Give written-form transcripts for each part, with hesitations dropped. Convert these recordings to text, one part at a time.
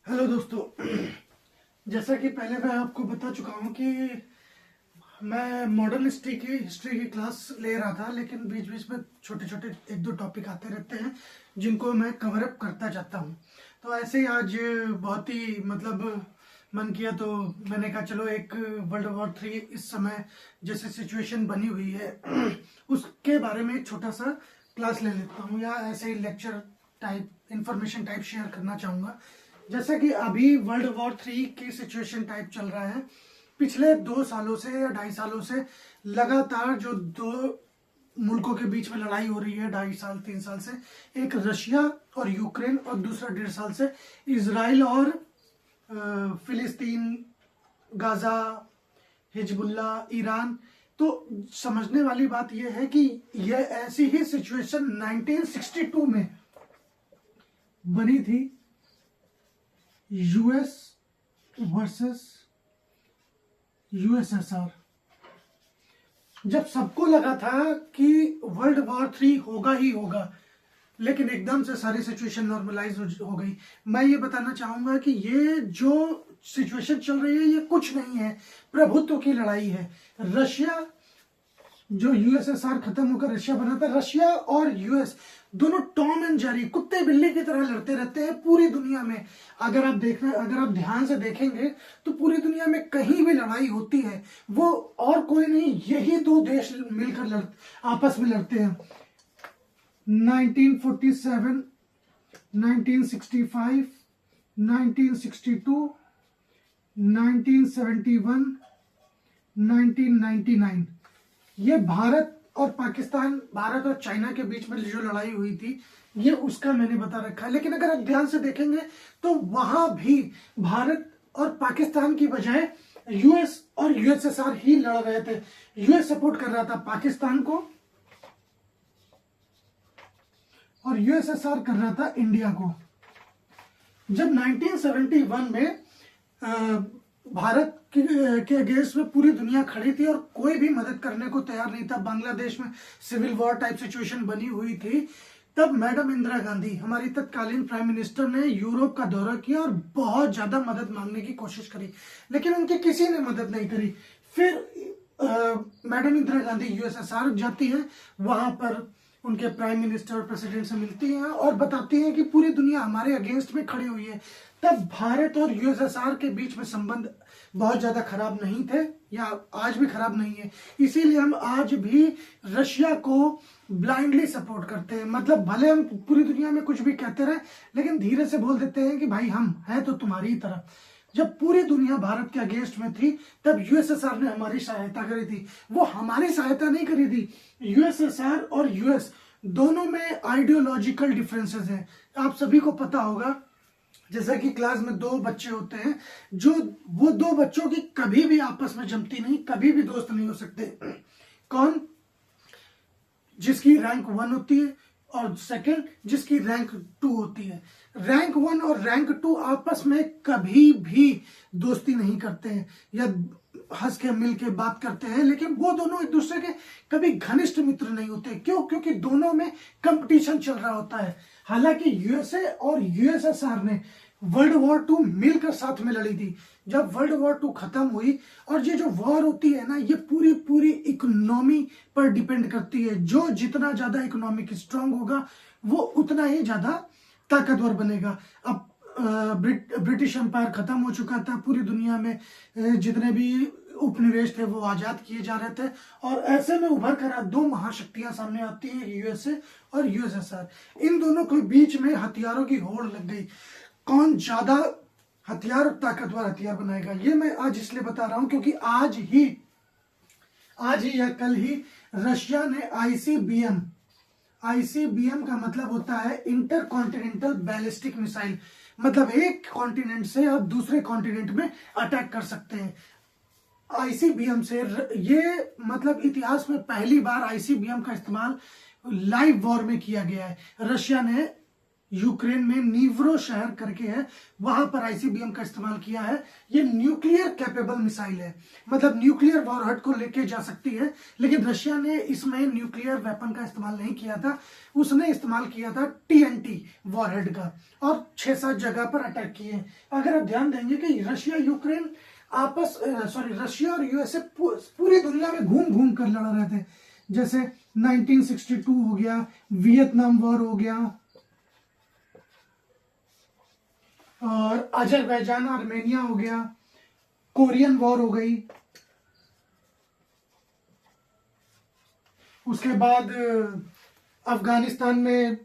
Hello दोस्तों। जैसा कि पहले मैं आपको बता चुका हूँ कि मैं मॉडर्न हिस्ट्री की क्लास ले रहा था, लेकिन बीच बीच में छोटे छोटे एक दो टॉपिक आते रहते हैं जिनको मैं कवर अप करता जाता हूँ। तो ऐसे ही आज बहुत ही मन किया तो मैंने कहा चलो एक वर्ल्ड वॉर 3 इस समय जैसे सिचुएशन बनी हुई है उसके बारे में एक छोटा सा क्लास ले लेता हूँ, या ऐसे ही lecture type information type share करना चाहूँगा। जैसे कि अभी वर्ल्ड वॉर 3 की सिचुएशन टाइप चल रहा है। पिछले 2 सालों से या 2.5 सालों से लगातार जो दो मुल्कों के बीच में लड़ाई हो रही है, 2.5 साल 3 साल से, एक रशिया और यूक्रेन और दूसरा 1.5 साल से इजराइल और फिलिस्तीन, गाजा, हिजबुल्ला, ईरान। तो समझने वाली बात यह है कि यह ऐसी ही सिचुएशन 1962 में बनी थी, यूएस वर्सेस यूएसएसआर। जब सबको लगा था कि वर्ल्ड वॉर 3 होगा ही होगा, लेकिन एकदम से सारी सिचुएशन नॉर्मलाइज हो गई। मैं ये बताना चाहूंगा कि ये जो सिचुएशन चल रही है ये कुछ नहीं है, प्रभुत्व की लड़ाई है। रशिया, जो यूएसएसआर खत्म होकर रशिया बना था, रशिया और यूएस दोनों टॉम एंड जेरी, कुत्ते बिल्ली की तरह लड़ते रहते हैं पूरी दुनिया में। अगर आप ध्यान से देखेंगे तो पूरी दुनिया में कहीं भी लड़ाई होती है वो और कोई नहीं, यही दो देश मिलकर आपस में लड़ते हैं। 1947, 1965, 1962, 1971, 1999, ये भारत और चाइना के बीच में जो लड़ाई हुई थी ये उसका मैंने बता रखा है। लेकिन अगर आप ध्यान से देखेंगे तो वहां भी भारत और पाकिस्तान की बजाय यूएस और यूएसएसआर ही लड़ रहे थे। यूएस सपोर्ट कर रहा था पाकिस्तान को और यूएसएसआर कर रहा था इंडिया को। जब 1971 में भारत के अगेंस्ट में पूरी दुनिया खड़ी थी और कोई भी मदद करने को तैयार नहीं था, बांग्लादेश में सिविल वॉर टाइप सिचुएशन बनी हुई थी, तब मैडम इंदिरा गांधी, हमारी तत्कालीन प्राइम मिनिस्टर, ने यूरोप का दौरा किया और बहुत ज्यादा मदद मांगने की कोशिश करी, लेकिन उनकी किसी ने मदद नहीं करी। फिर मैडम इंदिरा गांधी यूएसएसआर जाती है, वहां पर उनके प्राइम मिनिस्टर और प्रेसिडेंट से मिलती हैं और बताती हैं कि पूरी दुनिया हमारे अगेंस्ट में खड़ी हुई है। तब भारत और यूएसएसआर के बीच में संबंध बहुत ज्यादा खराब नहीं थे, या आज भी खराब नहीं है। इसीलिए हम आज भी रशिया को ब्लाइंडली सपोर्ट करते हैं। मतलब भले हम पूरी दुनिया में कुछ भी कहते रहे, लेकिन धीरे से बोल देते हैं कि भाई हम हैं तो तुम्हारी ही तरह। जब पूरी दुनिया भारत के अगेंस्ट में थी तब यूएसएसआर ने हमारी सहायता करी थी। वो हमारी सहायता नहीं करी थी। यूएसएसआर और यूएस दोनों में आइडियोलॉजिकल डिफरेंसेस हैं, आप सभी को पता होगा। जैसा कि क्लास में दो बच्चे होते हैं, जो वो दो बच्चों की कभी भी आपस में जमती नहीं, कभी भी दोस्त नहीं हो सकते। कौन? जिसकी रैंक 1 होती है और सेकंड जिसकी रैंक 2 होती है। रैंक 1 और रैंक 2 आपस में कभी भी दोस्ती नहीं करते हैं या हंस के मिल के बात करते हैं, लेकिन वो दोनों एक दूसरे के कभी घनिष्ठ मित्र नहीं होते। क्यों? क्योंकि दोनों में कंपटीशन चल रहा होता है। हालांकि यूएसए और यूएसएसआर ने वर्ल्ड वॉर 2 मिलकर साथ में लड़ी थी। जब वर्ल्ड वॉर 2 खत्म हुई, और ये जो वॉर होती है ना, ये पूरी पूरी इकोनॉमी पर डिपेंड करती है। जो जितना ज्यादा इकोनॉमिक स्ट्रांग होगा वो उतना ही ज्यादा ताकतवर बनेगा। अब ब्रिटिश एम्पायर खत्म हो चुका था, पूरी दुनिया में जितने भी उपनिवेश थे वो आजाद किए जा रहे थे, और ऐसे में उभर कर दो महाशक्तियां सामने आती है, यूएसए और यूएसएसआर। इन दोनों के बीच में हथियारों की होड़ लग गई। कौन ज्यादा हथियार, ताकतवर हथियार बनाएगा, ये मैं आज इसलिए बता रहा हूं क्योंकि आज ही या कल ही रशिया ने आईसीबीएम का मतलब होता है इंटर कॉन्टिनेंटल बैलिस्टिक मिसाइल। मतलब एक कॉन्टिनेंट से आप दूसरे कॉन्टिनेंट में अटैक कर सकते हैं आईसीबीएम से। ये मतलब इतिहास में पहली बार आईसीबीएम का इस्तेमाल लाइव वॉर में किया गया है। रशिया ने यूक्रेन में नीव्रो शहर करके है, वहां पर आईसीबीएम का इस्तेमाल किया है। ये न्यूक्लियर कैपेबल मिसाइल है, मतलब न्यूक्लियर वॉरहेड को लेके जा सकती है, लेकिन रशिया ने इसमें न्यूक्लियर वेपन का इस्तेमाल नहीं किया था, उसने इस्तेमाल किया था टीएनटी वॉरहेड का, और 6-7 जगह पर अटैक किए। अगर आप ध्यान देंगे कि रशिया यूक्रेन रशिया और यूएसए पूरी दुनिया में घूम घूम कर लड़ रहे थे। जैसे 1962 हो गया, वियतनाम वॉर हो गया, और अजरबैजान आर्मेनिया हो गया, कोरियन वॉर हो गई। उसके बाद अफगानिस्तान में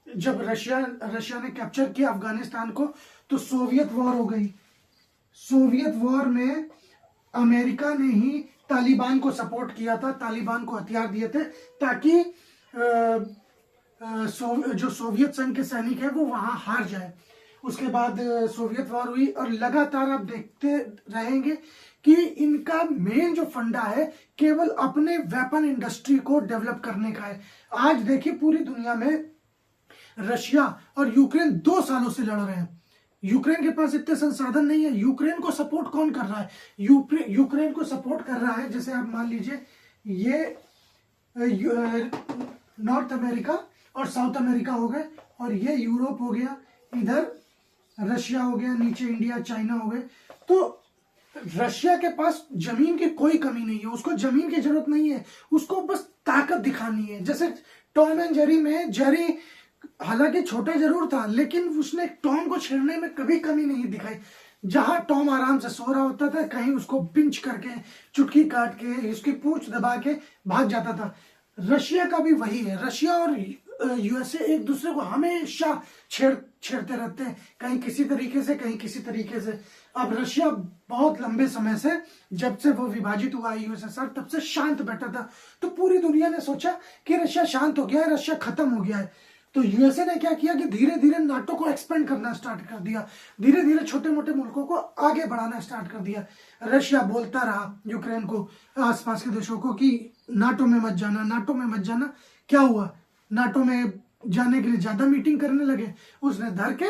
जब रशिया ने कैप्चर किया अफगानिस्तान को, तो सोवियत वॉर हो गई। सोवियत वॉर में अमेरिका ने ही तालिबान को सपोर्ट किया था, तालिबान को हथियार दिए थे ताकि जो सोवियत संघ के सैनिक है वो वहां हार जाए। उसके बाद सोवियत वॉर हुई, और लगातार आप देखते रहेंगे कि इनका मेन जो फंडा है केवल अपने वेपन इंडस्ट्री को डेवलप करने का है। आज देखिए पूरी दुनिया में रशिया और यूक्रेन 2 सालों से लड़ रहे हैं। यूक्रेन के पास इतने संसाधन नहीं है। यूक्रेन को सपोर्ट कौन कर रहा है? यूक्रेन को सपोर्ट कर रहा है, जैसे आप मान लीजिए ये नॉर्थ अमेरिका और साउथ अमेरिका हो गए, और ये यूरोप हो गया, इधर रशिया हो गया, नीचे इंडिया चाइना हो गए। तो रशिया के पास जमीन की कोई कमी नहीं है, उसको जमीन की जरूरत नहीं है, उसको बस ताकत दिखानी है। जैसे टॉम एंड जेरी में जेरी हालांकि छोटा जरूर था, लेकिन उसने टॉम को छेड़ने में कभी कमी नहीं दिखाई। जहां टॉम आराम से सो रहा होता था, कहीं उसको पिंच करके, चुटकी काट के, उसकी पूंछ दबा के भाग जाता था। रशिया का भी वही है। रशिया और यूएसए एक दूसरे को हमेशा छेड़ते रहते हैं, कहीं किसी तरीके से, कहीं किसी तरीके से। अब रशिया बहुत लंबे समय से, जब से वो विभाजित हुआ यूएसएसआर, तब से शांत बैठा था। तो पूरी दुनिया ने सोचा कि रशिया शांत हो गया है, रशिया खत्म हो गया है। तो यूएसए ने क्या किया कि धीरे धीरे नाटो को एक्सपेंड करना स्टार्ट कर दिया, धीरे धीरे छोटे मोटे मुल्कों को आगे बढ़ाना स्टार्ट कर दिया। रशिया बोलता रहा यूक्रेन को, आसपास के देशों को, कि नाटो में मत जाना, नाटो में मत जाना। क्या हुआ? नाटो में जाने के लिए ज्यादा मीटिंग करने लगे, उसने धर के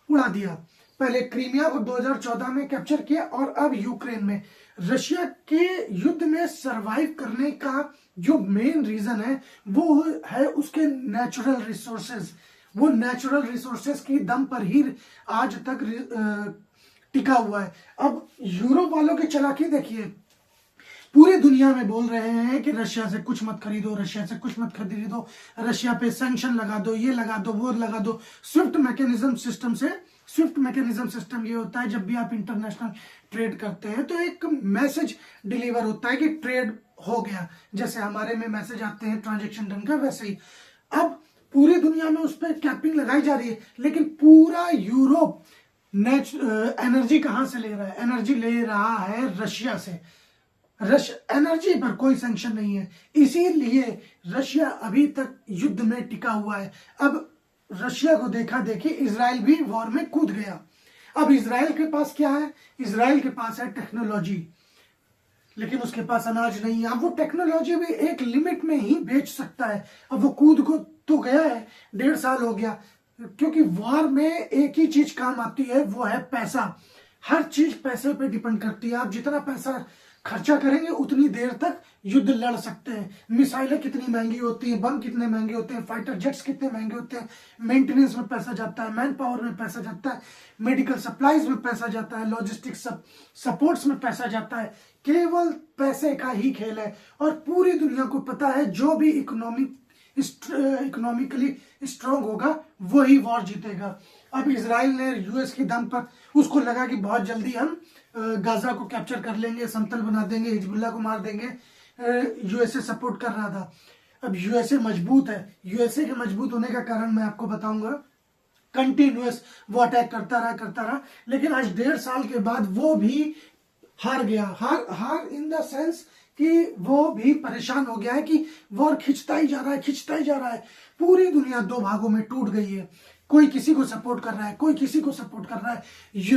उड़ा दिया। पहले क्रीमिया को 2014 में कैप्चर किया, और अब यूक्रेन में। रशिया के युद्ध में सरवाइव करने का जो मेन रीजन है वो है उसके नेचुरल रिसोर्सेज। वो नेचुरल रिसोर्सेज की दम पर ही आज तक टिका हुआ है। अब यूरोप वालों की चालाकी देखिए, पूरी दुनिया में बोल रहे हैं कि रशिया से कुछ मत खरीदो, रशिया से कुछ मत खरीदो, रशिया पे सैंक्शन लगा दो, ये लगा दो, वो लगा दो। स्विफ्ट मैकेनिज्म सिस्टम ये होता है, जब भी आप इंटरनेशनल ट्रेड करते हैं तो एक मैसेज डिलीवर होता है कि ट्रेड हो गया। जैसे हमारे में मैसेज आते हैं ट्रांजेक्शन डन का, वैसे ही अब पूरी दुनिया में उस पर कैपिंग लगाई जा रही है। लेकिन पूरा यूरोप एनर्जी कहां से ले रहा है? एनर्जी ले रहा है रशिया से। एनर्जी पर कोई सैंक्शन नहीं है, इसीलिए रशिया अभी तक युद्ध में टिका हुआ है। अब रशिया को देखा देखी इजराइल भी वॉर में कूद गया। अब इजराइल के पास क्या है? इजराइल के पास है टेक्नोलॉजी, लेकिन उसके पास अनाज नहीं है। अब वो टेक्नोलॉजी भी एक लिमिट में ही बेच सकता है। अब वो कूद को तो गया है, 1.5 साल हो गया, क्योंकि वॉर में एक ही चीज काम आती है, वो है पैसा। हर चीज पैसे पे डिपेंड करती है। आप जितना पैसा खर्चा करेंगे उतनी देर तक युद्ध लड़ सकते हैं। मिसाइलें कितनी महंगी होती हैं, बम कितने महंगे होते हैं, फाइटर जेट्स कितने महंगे होते हैं, मेंटेनेंस में पैसा जाता है, मैन पावर में पैसा जाता है, मेडिकल सप्लाईज में पैसा जाता है, लॉजिस्टिक्स सपोर्ट्स में पैसा जाता है। केवल पैसे का ही खेल है, और पूरी दुनिया को पता है जो भी इकोनॉमिकली स्ट्रांग होगा वही वॉर जीतेगा। अब इजराइल ने यूएस की दम पर, उसको लगा कि बहुत जल्दी हम गाजा को कैप्चर कर लेंगे, समतल बना देंगे, हिजबुल्लाह को मार देंगे। यूएसए सपोर्ट कर रहा था। अब यूएसए मजबूत है। यूएसए के मजबूत होने का कारण मैं आपको बताऊंगा। कंटिन्यूअस वो अटैक करता रहा, लेकिन आज 1.5 साल के बाद वो भी हार गया। हार इन द सेंस कि वो भी परेशान हो गया है कि वॉर खिंचता ही जा रहा है। पूरी दुनिया 2 भागों में टूट गई है। कोई किसी को सपोर्ट कर रहा है, कोई किसी को सपोर्ट कर रहा है।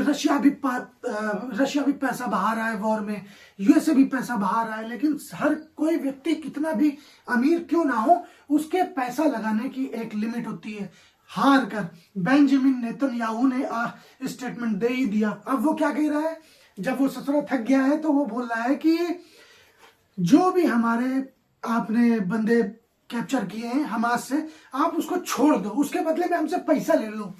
रशिया भी पैसा बहा रहा है वॉर में, यूएसए भी पैसा बहा रहा है। लेकिन हर कोई व्यक्ति कितना भी अमीर क्यों ना हो, उसके पैसा लगाने की एक लिमिट होती है। हार कर बेंजामिन नेतन्याहू ने स्टेटमेंट दे ही दिया। अब वो क्या कह रहा है, जब वो ससुरा थक गया है तो वो बोल रहा है कि जो भी हमारे आपने बंदे कैप्चर किए हैं हमास से, आप उसको छोड़ दो, उसके बदले में हमसे पैसा ले लो।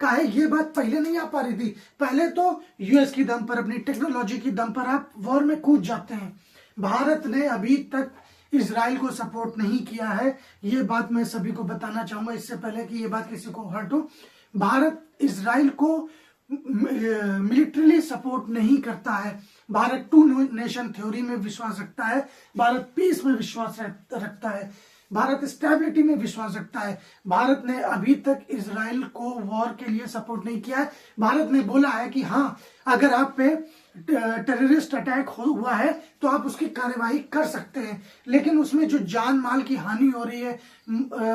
काहे ये बात पहले नहीं आ पा रही थी? पहले तो यूएस की दम पर, अपनी टेक्नोलॉजी की दम पर आप वॉर में कूद जाते हैं। भारत ने अभी तक इजराइल को सपोर्ट नहीं किया है, ये बात मैं सभी को बताना चाहूंगा इससे पहले कि ये बात किसी को हर्ट हो। भारत इजराइल को मिलिट्रीली सपोर्ट नहीं करता है। भारत टू नेशन थ्योरी में विश्वास रखता है, भारत पीस में विश्वास रखता है, भारत स्टेबिलिटी में विश्वास रखता है। भारत ने अभी तक इजराइल को वॉर के लिए सपोर्ट नहीं किया है। भारत ने बोला है कि हाँ, अगर आप पे टेररिस्ट अटैक हुआ है तो आप उसकी कार्यवाही कर सकते हैं, लेकिन उसमें जो जान माल की हानि हो रही है,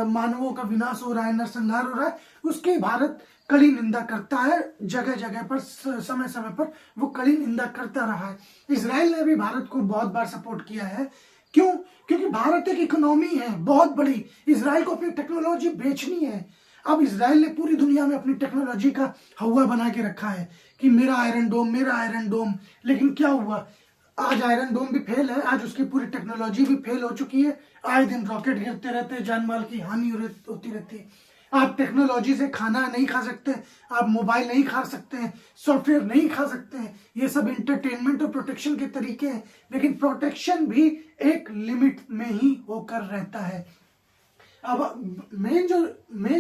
मानवों का विनाश हो रहा है, नरसंहार हो रहा है, उसकी भारत कड़ी निंदा करता है। जगह जगह पर, समय समय पर वो कड़ी निंदा करता रहा है। इजराइल ने भी भारत को बहुत बार सपोर्ट किया है। क्यों? क्योंकि भारत एक इकोनॉमी है बहुत बड़ी, इजराइल को अपनी टेक्नोलॉजी बेचनी है। अब इजराइल ने पूरी दुनिया में अपनी टेक्नोलॉजी का हवा बना के रखा है कि मेरा आयरन डोम, मेरा आयरन डोम, लेकिन क्या हुआ? आज आयरन डोम भी फेल है, आज उसकी पूरी टेक्नोलॉजी भी फेल हो चुकी है। आए दिन रॉकेट गिरते रहते हैं, जान माल की हानि होती रहती है। आप टेक्नोलॉजी से खाना नहीं खा सकते, आप मोबाइल नहीं खा सकते हैं, सॉफ्टवेयर नहीं खा सकते हैं। ये सब इंटरटेनमेंट और प्रोटेक्शन के तरीके हैं, लेकिन प्रोटेक्शन भी एक लिमिट में ही होकर रहता है। अब मेन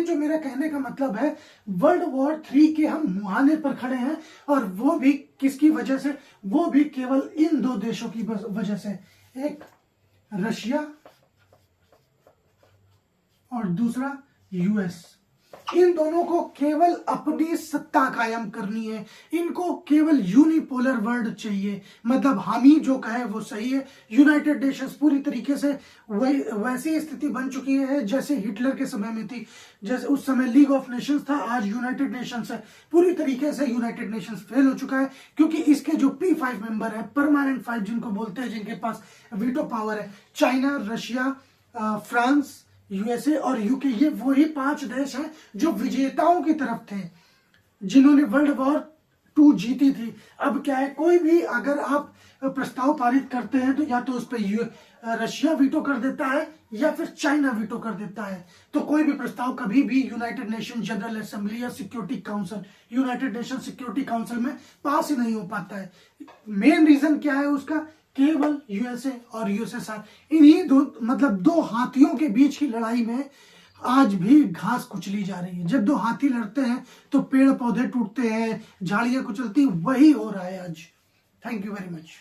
जो मेरा कहने का मतलब है, वर्ल्ड वॉर 3 के हम मुहाने पर खड़े हैं, और वो भी किसकी वजह से? वो भी केवल इन दो देशों की वजह से, एक रशिया और दूसरा यूएस। इन दोनों को केवल अपनी सत्ता कायम करनी है, इनको केवल यूनिपोलर वर्ल्ड चाहिए। मतलब हम ही जो कहे वो सही है। यूनाइटेड नेशंस पूरी तरीके से वैसी स्थिति बन चुकी है जैसे हिटलर के समय में थी। जैसे उस समय लीग ऑफ नेशंस था, आज यूनाइटेड नेशंस है। पूरी तरीके से यूनाइटेड नेशंस फेल हो चुका है, क्योंकि इसके जो P5 मेंबर है, परमानेंट 5 जिनको बोलते हैं, जिनके पास वीटो पावर है, चाइना, रशिया, फ्रांस, यूएसए और यूके, ये वही 5 देश हैं जो विजेताओं की तरफ थे, जिन्होंने वर्ल्ड वॉर 2 जीती थी। अब क्या है, कोई भी अगर आप प्रस्ताव पारित करते हैं तो या तो उस पर रशिया वीटो कर देता है या फिर चाइना वीटो कर देता है। तो कोई भी प्रस्ताव कभी भी यूनाइटेड नेशन जनरल असेंबली या security council, United nation security council में पास ही नहीं हो पाता है। मेन रीजन क्या है उसका? केवल यूएसए और यूएसएसआर, इन्हीं दो हाथियों के बीच की लड़ाई में आज भी घास कुचली जा रही है। जब दो हाथी लड़ते हैं तो पेड़ पौधे टूटते हैं, झाड़ियां कुचलती, वही हो रहा है आज। Thank you very much.